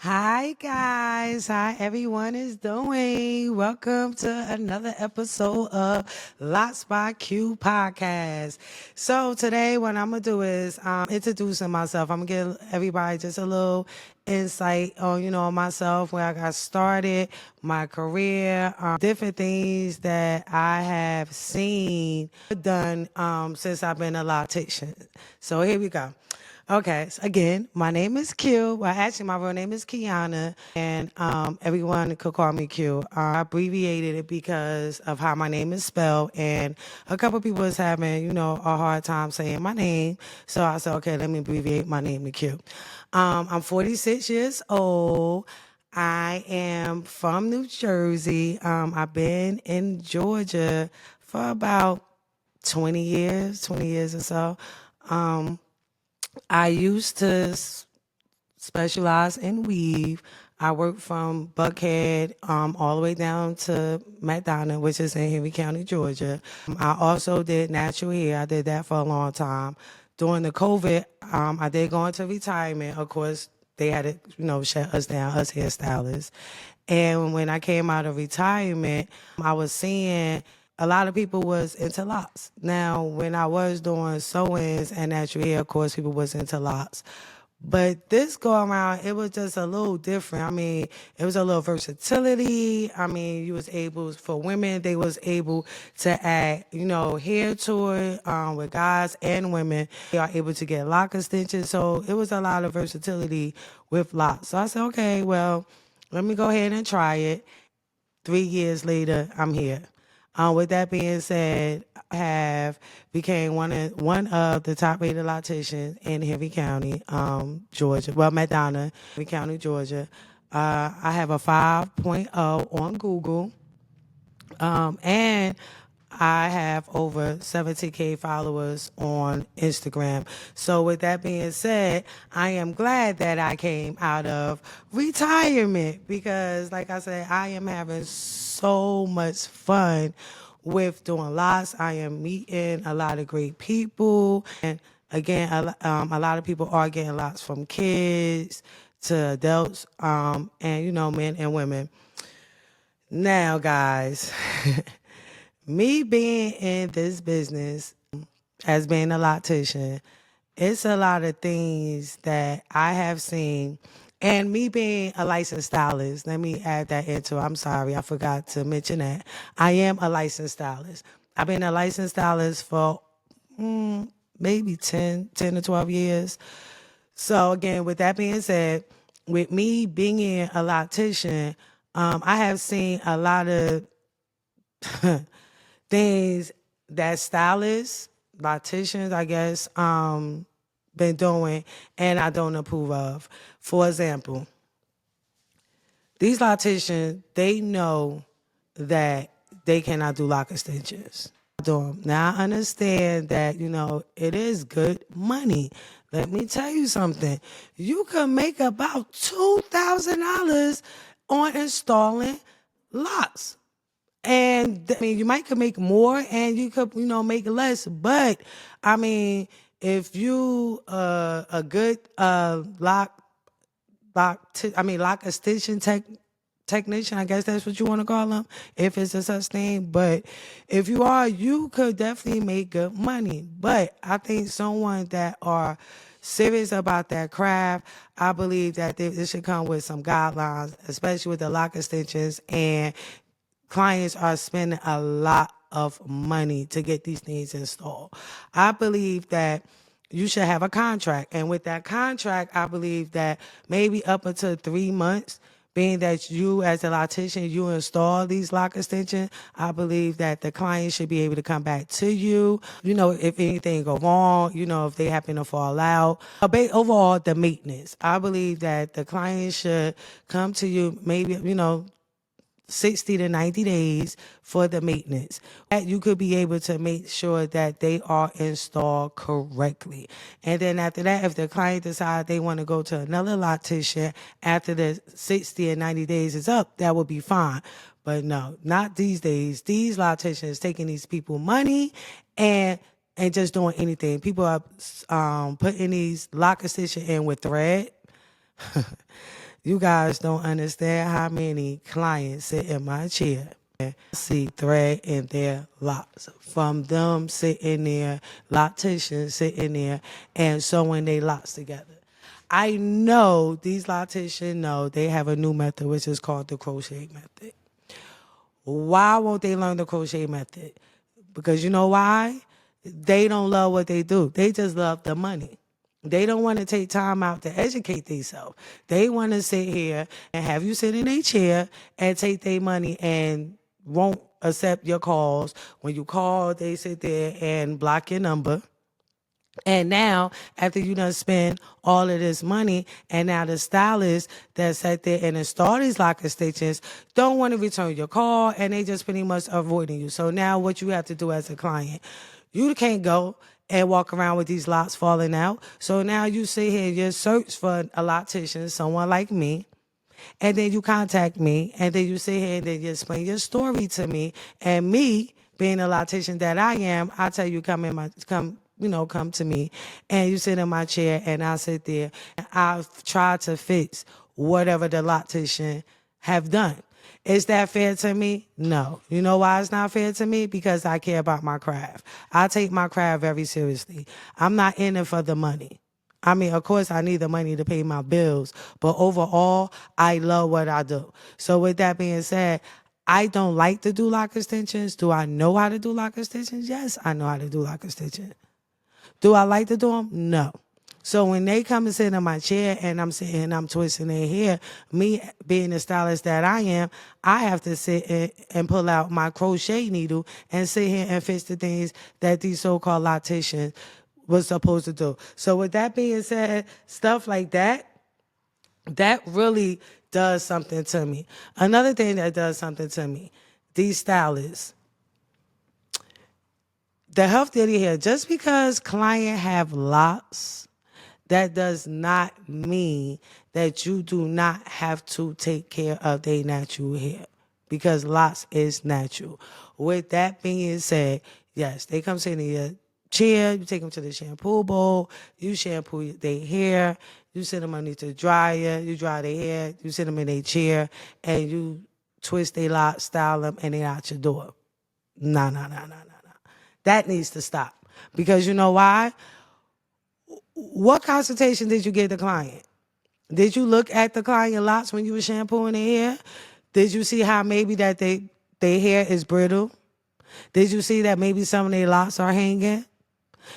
Hi guys, how everyone is doing? Welcome to another episode of Lots by Q podcast. So today what I'm gonna do is introducing myself. I'm gonna give everybody just a little insight on myself, where I got started, my career, different things that I have seen done since I've been a loctician. So here we go. Okay, so again, my name is Q. Well, actually, my real name is Kiana, and everyone could call me Q. I abbreviated it because of how my name is spelled, and a couple people was having, a hard time saying my name. So I said, okay, let me abbreviate my name to Q. I'm 46 years old. I am from New Jersey. I've been in Georgia for about 20 years or so. I used to specialize in weave. I worked from Buckhead all the way down to McDonough, which is in Henry County, Georgia. I also did natural hair. I did that for a long time. During the COVID, I did go into retirement. Of course, they had to, shut us down, us hairstylists. And when I came out of retirement, I was seeing a lot of people was into locks. Now, when I was doing sew-ins and natural hair, of course, people was into locks. But this go around, it was just a little different. I mean, it was a little versatility. I mean, you was able, for women, they was able to add, hair to it. With guys and women, they are able to get lock extensions. So it was a lot of versatility with locks. So I said, okay, well, let me go ahead and try it. 3 years later, I'm here. With that being said, I have became one of the top rated locticians in Henry County, Georgia. Well, McDonough, Henry County, Georgia. I have a 5.0 on Google, and I have over 70K followers on Instagram. So with that being said, I am glad that I came out of retirement because, like I said, I am having so much fun with doing lots. I am meeting a lot of great people. And again, a lot of people are getting lots from kids to adults, and, men and women. Now, guys, me being in this business as being a loctician, it's a lot of things that I have seen. And me being a licensed stylist, let me add that into it. I'm sorry, I forgot to mention that. I am a licensed stylist. I've been a licensed stylist for maybe 10 to 12 years. So again, with that being said, with me being a loctician, I have seen a lot of things that stylists, locticians, I guess, been doing and I don't approve of. For example, these locticians, they know that they cannot do lock extensions. Do 'em. Now I understand that, it is good money. Let me tell you something. You can make about $2,000 on installing locks. And I mean, you might could make more, and you could, make less. But I mean, if you a good lock extension technician, I guess that's what you want to call them, if it's a such thing. But if you are, you could definitely make good money. But I think someone that are serious about that craft, I believe that it should come with some guidelines, especially with the lock extensions. And clients are spending a lot of money to get these things installed. I believe that you should have a contract. And with that contract, I believe that maybe up until 3 months, being that you as a loctician, you install these lock extensions, I believe that the client should be able to come back to you, if anything go wrong, if they happen to fall out. Overall, the maintenance. I believe that the client should come to you maybe, 60 to 90 days for the maintenance. That you could be able to make sure that they are installed correctly. And then after that, if the client decides they want to go to another loctician after the 60 and 90 days is up, that would be fine. But no, not these days. These locticians taking these people money and just doing anything. People are putting these lock extensions in with thread. You guys don't understand how many clients sit in my chair. See thread in their locks from them sitting there, locticians sitting there and sewing their locks together. I know these locticians know they have a new method which is called the crochet method. Why won't they learn the crochet method? Because you know why? They don't love what they do. They just love the money. They don't want to take time out to educate themselves. They want to sit here and have you sit in a chair and take their money and won't accept your calls. When you call, they sit there and block your number. And now, after you done spend all of this money, and now the stylist that sat there and installed these lock extensions don't want to return your call, and they just pretty much avoiding you. So now what you have to do as a client, you can't go and walk around with these locks falling out. So now you sit here and you search for a loctician, someone like me, and then you contact me, and then you sit here and then you explain your story to me, and me being a loctician that I am, I tell you come to me, and you sit in my chair, and I sit there, and I've tried to fix whatever the loctician have done. Is that fair to me? No. You know why it's not fair to me? Because I care about my craft. I take my craft very seriously. I'm not in it for the money. I mean, of course, I need the money to pay my bills, but overall, I love what I do. So with that being said, I don't like to do lock extensions. Do I know how to do lock extensions? Yes, I know how to do lock extensions. Do I like to do them? No. So when they come and sit in my chair and I'm sitting and I'm twisting their hair, me being the stylist that I am, I have to sit and pull out my crochet needle and sit here and fix the things that these so-called locticians was supposed to do. So with that being said, stuff like that really does something to me. Another thing that does something to me, these stylists, the health duty here, just because client have locks, that does not mean that you do not have to take care of their natural hair, because locks is natural. With that being said, yes, they come sitting in your chair, you take them to the shampoo bowl, you shampoo their hair, you sit them underneath the dryer, you dry their hair, you sit them in their chair, and you twist their locks, style them, and they out your door. No. That needs to stop. Because you know why? What consultation did you give the client? Did you look at the client locks when you were shampooing their hair? Did you see how maybe that their hair is brittle? Did you see that maybe some of their locks are hanging?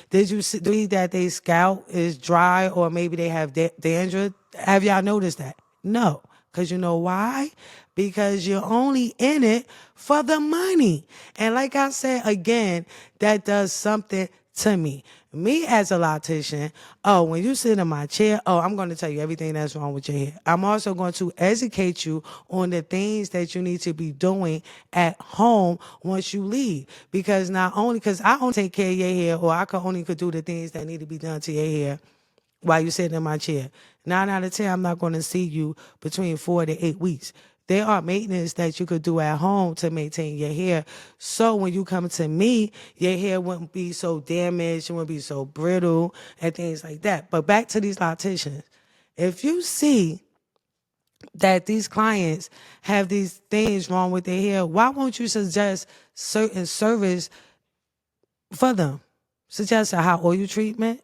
Did you see that their scalp is dry, or maybe they have dandruff? Have y'all noticed that? No. Because you know why? Because you're only in it for the money. And like I said, again, that does something to me. Me as a loctician, when you sit in my chair, I'm going to tell you everything that's wrong with your hair. I'm also going to educate you on the things that you need to be doing at home once you leave. Because not only, because I only take care of your hair, or I could do the things that need to be done to your hair while you're sitting in my chair. 9 out of 10, I'm not going to see you between 4 to 8 weeks. There are maintenance that you could do at home to maintain your hair. So when you come to me, your hair wouldn't be so damaged, it wouldn't be so brittle and things like that. But back to these locticians. If you see that these clients have these things wrong with their hair, why won't you suggest certain service for them? Suggest a hot oil treatment.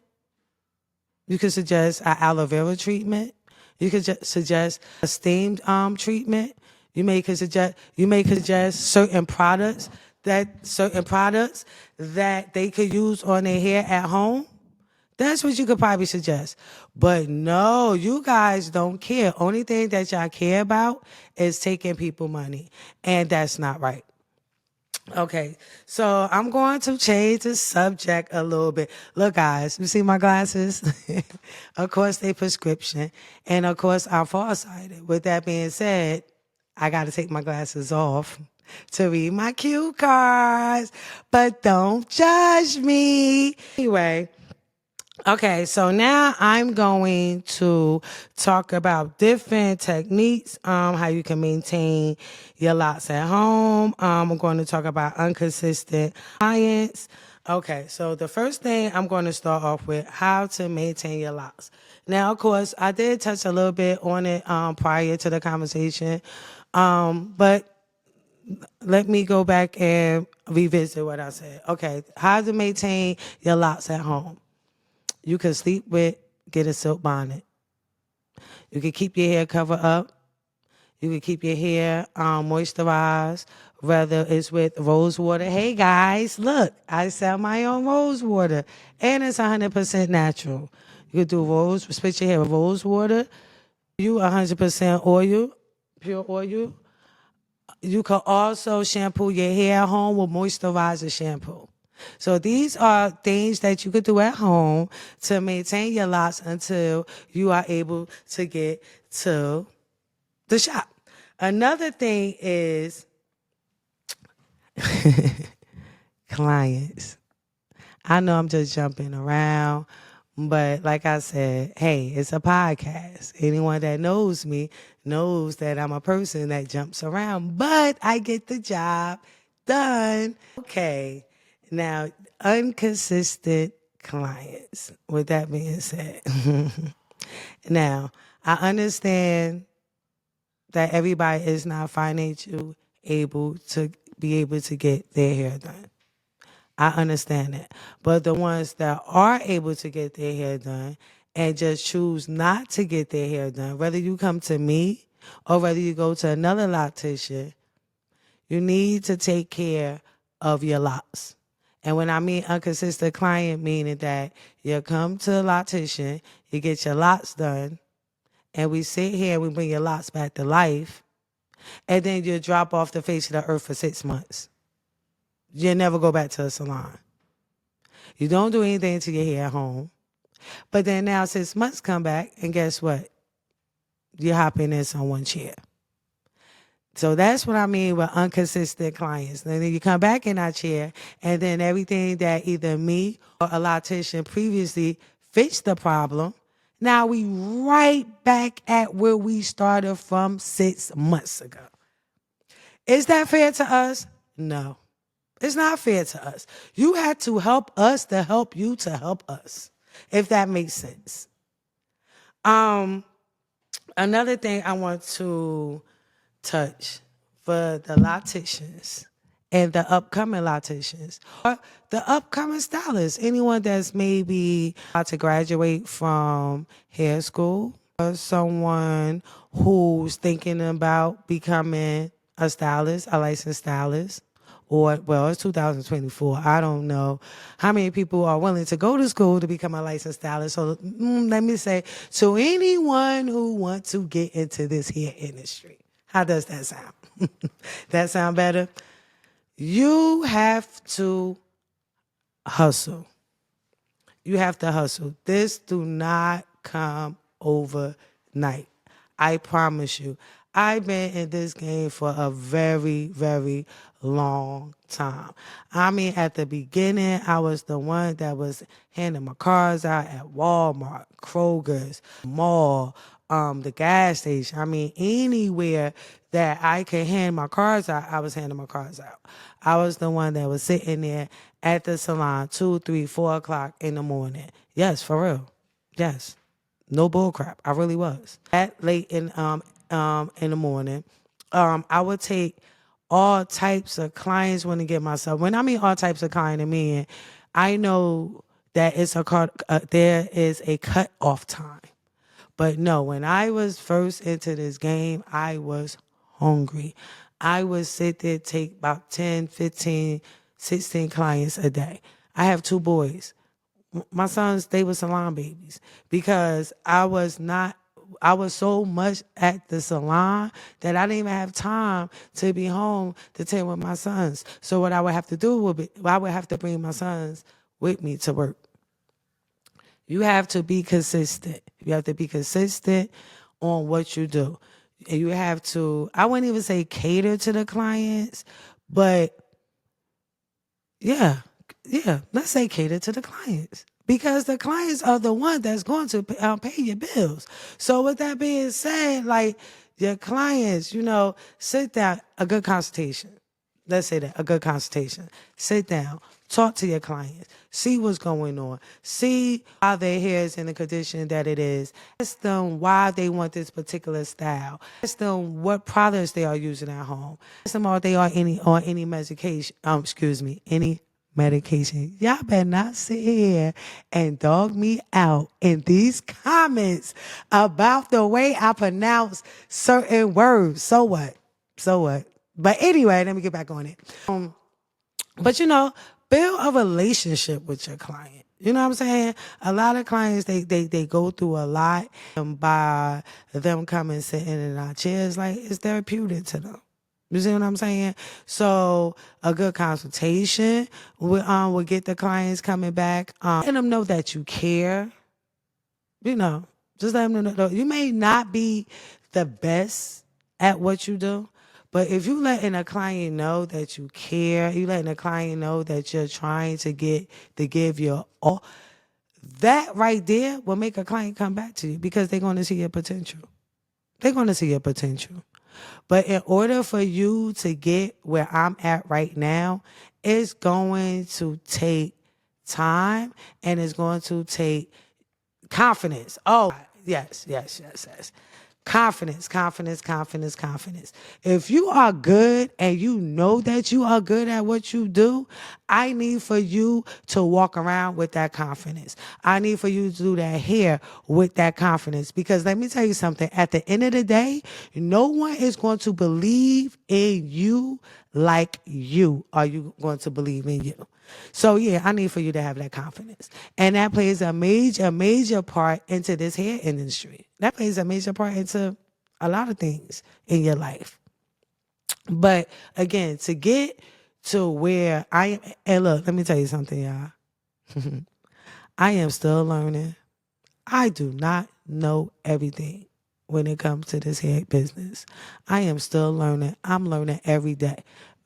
You could suggest an aloe vera treatment. You could suggest a steamed treatment. You may suggest certain products that they could use on their hair at home. That's what you could probably suggest. But no, you guys don't care. Only thing that y'all care about is taking people money. And that's not right. Okay, so I'm going to change the subject a little bit. Look, guys, you see my glasses? Of course, they prescription. And of course, I'm farsighted. With that being said, I got to take my glasses off to read my cue cards. But don't judge me. Anyway. Okay, so now I'm going to talk about different techniques, how you can maintain your locks at home. I'm going to talk about inconsistent clients. Okay, so the first thing I'm going to start off with how to maintain your locks. Now, of course, I did touch a little bit on it prior to the conversation, but let me go back and revisit what I said. Okay, how to maintain your locks at home. You can sleep with, get a silk bonnet. You can keep your hair covered up. You can keep your hair moisturized, whether it's with rose water. Hey guys, look, I sell my own rose water, and it's 100% natural. You can do split your hair with rose water. You 100% oil, pure oil. You can also shampoo your hair at home with moisturizer shampoo. So these are things that you could do at home to maintain your locks until you are able to get to the shop. Another thing is clients. I know I'm just jumping around, but like I said, hey, it's a podcast. Anyone that knows me knows that I'm a person that jumps around, but I get the job done. Okay. Now, inconsistent clients. With that being said, now I understand that everybody is not financially able to be able to get their hair done. I understand that. But the ones that are able to get their hair done and just choose not to get their hair done, whether you come to me or whether you go to another loctician, you need to take care of your locks. And when I mean inconsistent client, meaning that you come to a loctician, you get your locks done, and we sit here and we bring your locks back to life, and then you drop off the face of the earth for 6 months. You never go back to a salon. You don't do anything to your hair at home. But then now 6 months come back, and guess what? You're hopping in someone's chair. So that's what I mean with inconsistent clients. And then you come back in our chair, and then everything that either me or a loctician previously fixed the problem, now we right back at where we started from 6 months ago. Is that fair to us? No. It's not fair to us. You had to help us to help you to help us, if that makes sense. Another thing I want to touch for the locticians and the upcoming locticians, or the upcoming stylists, anyone that's maybe about to graduate from hair school, or someone who's thinking about becoming a stylist, a licensed stylist, or, well, it's 2024. I don't know how many people are willing to go to school to become a licensed stylist. So let me say, to anyone who wants to get into this hair industry, how does that sound? That sound better? You have to hustle. You have to hustle. This do not come overnight. I promise you. I've been in this game for a very, very long time. I mean, at the beginning, I was the one that was handing my cars out at Walmart, Kroger's, mall, the gas station. I mean, anywhere that I could hand my cars out, I was handing my cars out. I was the one that was sitting there at the salon 2, 3, 4 o'clock in the morning. Yes, for real. Yes. No bull crap. I really was. At late in the morning, I would take all types of clients when to get myself. When I mean all types of client, I know that there is a cut off time. But no, when I was first into this game, I was hungry. I would sit there, take about 10, 15, 16 clients a day. I have 2 boys. My sons, they were salon babies because I was so much at the salon that I didn't even have time to be home to tend with my sons. So what I would have to do I would have to bring my sons with me to work. You have to be consistent. You have to be consistent on what you do. And you have to, I wouldn't even say cater to the clients, but yeah, let's say cater to the clients. Because the clients are the one that's going to pay your bills. So with that being said, like your clients, sit down, a good consultation. let's say that, a good consultation. Sit down, talk to your clients, see what's going on, see why their hair is in the condition that it is. Ask them why they want this particular style. Ask them what products they are using at home. Ask them are they on any medication. Any medication. Y'all better not sit here and dog me out in these comments about the way I pronounce certain words. So what? So what? But anyway, let me get back on it. But build a relationship with your client. You know what I'm saying? A lot of clients, they go through a lot, and by them coming sitting in our chairs, like, it's therapeutic to them. You see what I'm saying? So a good consultation will get the clients coming back. Let them know that you care. Just let them know. You may not be the best at what you do, but if you letting a client know that you care, you letting a client know that you're trying to give your all, that right there will make a client come back to you because they're going to see your potential. They're going to see your potential. But in order for you to get where I'm at right now, it's going to take time and it's going to take confidence. Oh, yes. Confidence. If you are good and you know that you are good at what you do, I need for you to walk around with that confidence. I need for you to do that hair with that confidence. Because let me tell you something, at the end of the day, no one is going to believe in you like you are you going to believe in you. So yeah, I need for you to have that confidence. And that plays a major part into this hair industry. That plays a major part into a lot of things in your life. But again, to get to where I am, and look, let me tell you something, y'all. I am still learning. I do not know everything when it comes to this hair business. I am still learning. I'm learning every day.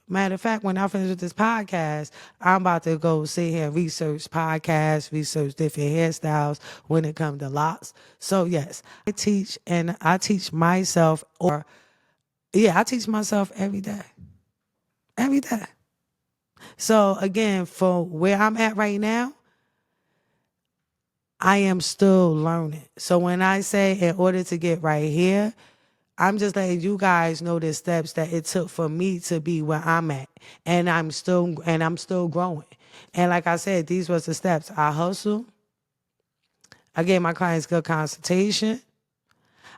Matter of fact, when I finish with this podcast, I'm about to go sit here and research podcasts, research different hairstyles when it comes to locks. So yes, I teach myself, I teach myself every day. Every day. So again, for where I'm at right now, I am still learning. So when I say in order to get right here, I'm just letting you guys know the steps that it took for me to be where I'm at. And I'm still growing. And like I said, these was the steps. I hustle. I gave my clients good consultation.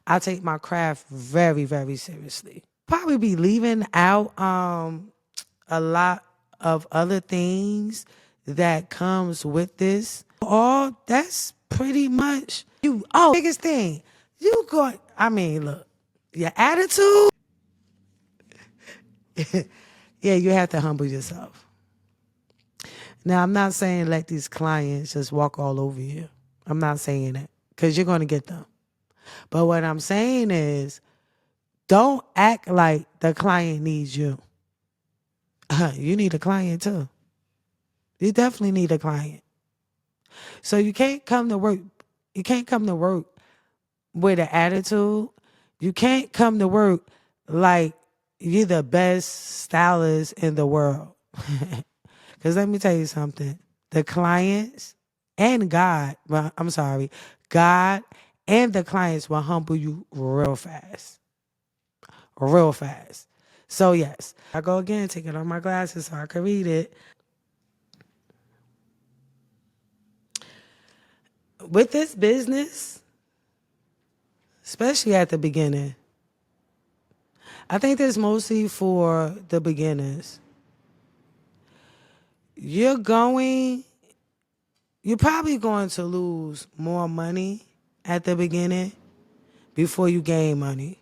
I take my craft very, very seriously. Probably be leaving out a lot of other things that comes with this. All that's pretty much biggest thing. Look, your attitude. Yeah, you have to humble yourself. Now, I'm not saying let these clients just walk all over you. I'm not saying that because you're going to get them. But what I'm saying is don't act like the client needs you. You need a client too. You definitely need a client. So you can't come to work. You can't come to work with an attitude. You can't come to work like you're the best stylist in the world. Because let me tell you something. The clients and God and the clients will humble you real fast. Real fast. So yes, I go again, taking off my glasses so I can read it. With this business, especially at the beginning, I think this mostly for the beginners. You're probably going to lose more money at the beginning before you gain money.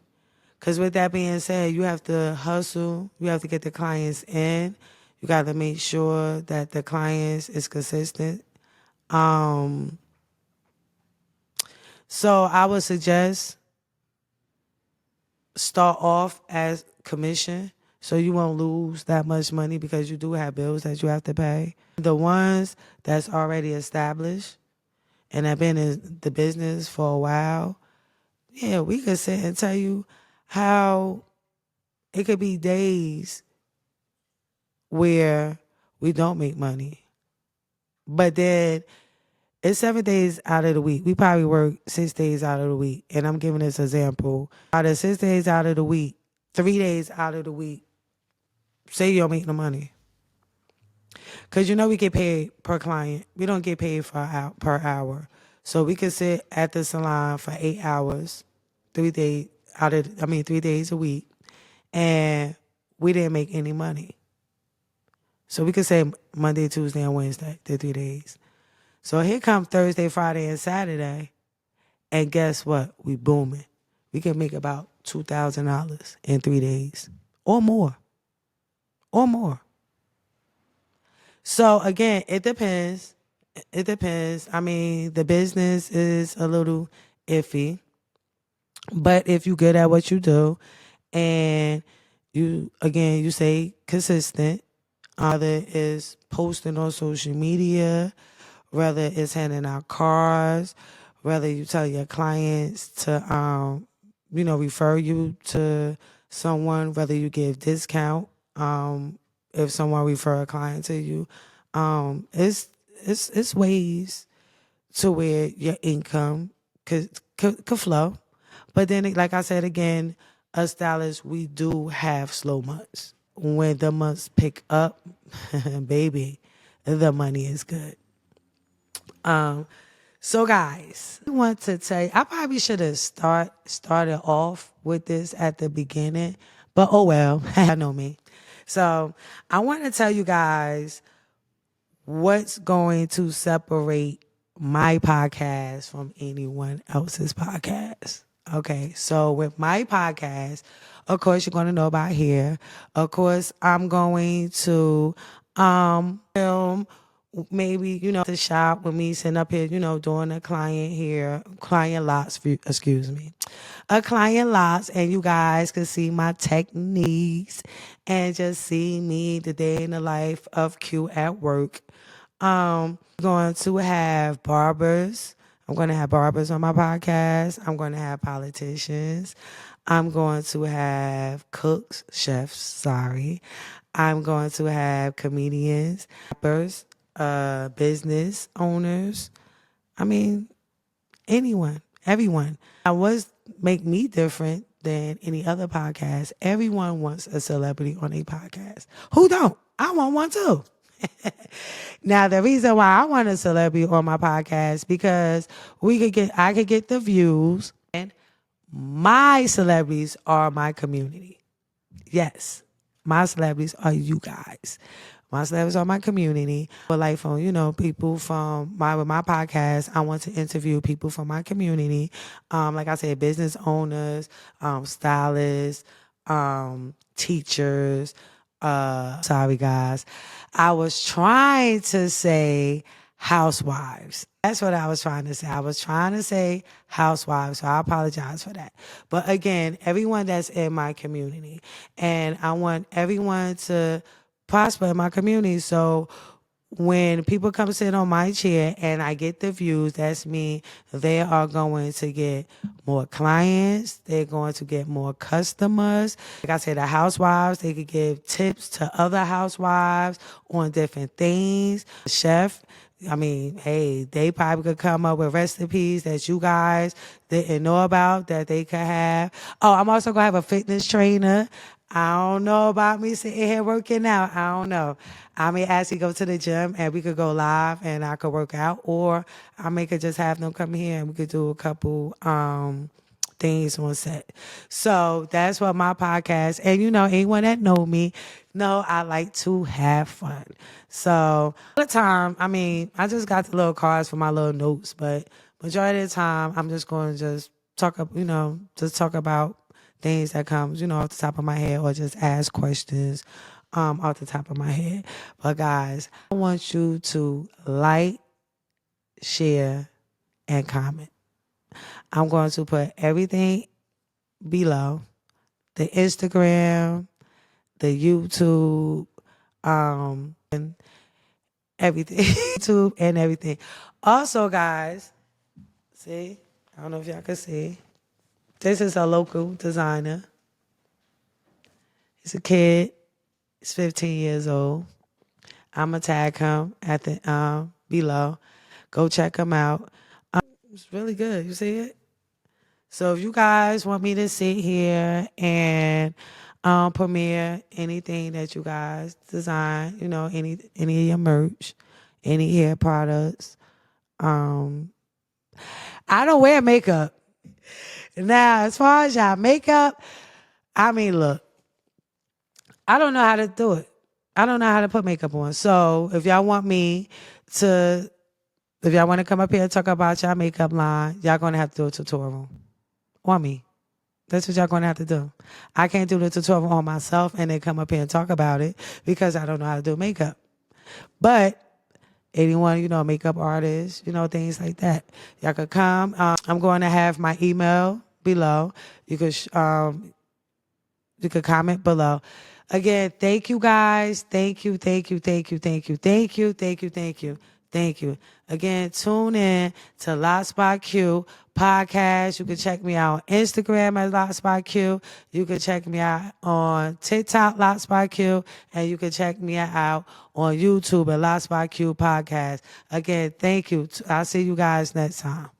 Because with that being said, you have to hustle. You have to get the clients in. You got to make sure that the clients is consistent. So I would suggest start off as commission so you won't lose that much money because you do have bills that you have to pay. The ones that's already established and have been in the business for a while, yeah, we could sit and tell you how it could be days where we don't make money. But then it's 7 days out of the week. We probably work 6 days out of the week. And I'm giving this example. Out of 6 days out of the week, 3 days out of the week, say you don't make no money. Because we get paid per client. We don't get paid per hour. So we could sit at the salon for 8 hours, 3 days 3 days a week, and we didn't make any money. So we could say Monday, Tuesday, and Wednesday, the 3 days. So here comes Thursday, Friday, and Saturday, and guess what? We booming. We can make about $2,000 in 3 days, or more. So again, it depends. It depends. I mean, the business is a little iffy, but if you're good at what you do, and you stay consistent, whether it's posting on social media, whether it's handing out cards, whether you tell your clients to, refer you to someone, whether you give discount, if someone refer a client to you, it's ways to where your income could flow. But then, like I said again, us stylists, we do have slow months. When the months pick up, baby, the money is good. So guys, I want to tell you, I probably should have started off with this at the beginning, but oh well, I know me. So I want to tell you guys what's going to separate my podcast from anyone else's podcast. Okay, so with my podcast, of course, you're going to know about here. Of course, I'm going to film maybe, the shop with me sitting up here, doing a client lots, excuse me, a client lots, and you guys can see my techniques and just see me the day in the life of Q at work. Going to have barbers. I'm going to have barbers on my podcast. I'm going to have politicians. I'm going to have cooks, chefs, sorry. I'm going to have comedians, rappers, business owners. I mean, anyone, everyone. What make me different than any other podcast? Everyone wants a celebrity on a podcast. Who don't? I want one too. Now, the reason why I want a celebrity on my podcast because I could get the views, and my celebrities are my community. Yes, my celebrities are you guys. My celebrities are my community. But like from, people from my podcast, I want to interview people from my community. Like I said, business owners, stylists, teachers. Sorry guys. I was trying to say housewives. That's what I was trying to say. I was trying to say housewives, so I apologize for that. But again, everyone that's in my community, and I want everyone to prosper in my community. So when people come sit on my chair and I get the views, that's me. They are going to get more clients. They're going to get more customers. Like I said, the housewives, they could give tips to other housewives on different things. Chef, hey, they probably could come up with recipes that you guys didn't know about that they could have. Oh, I'm also going to have a fitness trainer. I don't know about me sitting here working out. I don't know. I may actually go to the gym and we could go live and I could work out, or I could just have them come here and we could do a couple things on set. So that's what my podcast, and anyone that know me know I like to have fun. So all the time, I just got the little cards for my little notes, but majority of the time I'm just going to just talk about things that comes, off the top of my head, or just ask questions off the top of my head. But guys, I want you to like, share, and comment. I'm going to put everything below: the Instagram, the YouTube, and everything. YouTube and everything. Also, guys, see, I don't know if y'all can see. This is a local designer. He's a kid. He's 15 years old. I'm going to tag him at the below. Go check him out. It's really good. You see it? So if you guys want me to sit here and premiere anything that you guys design, any of your merch, any hair products, I don't wear makeup. Now, as far as y'all makeup, I mean, look, I don't know how to do it. I don't know how to put makeup on. So if y'all want to come up here and talk about y'all makeup line, y'all gonna have to do a tutorial on me. That's what y'all gonna have to do. I can't do the tutorial on myself and then come up here and talk about it because I don't know how to do makeup. But anyone, makeup artists, things like that, y'all could come. I'm going to have my email below. You could comment below. Again, thank you guys. Thank you, thank you, thank you, thank you, thank you, thank you, thank you, thank you. Again, tune in to Lots by Q podcast. You can check me out on Instagram at Lots by Q. You can check me out on TikTok, Lots by Q, and you can check me out on YouTube at Lots by Q podcast. Again, thank you. I'll see you guys next time.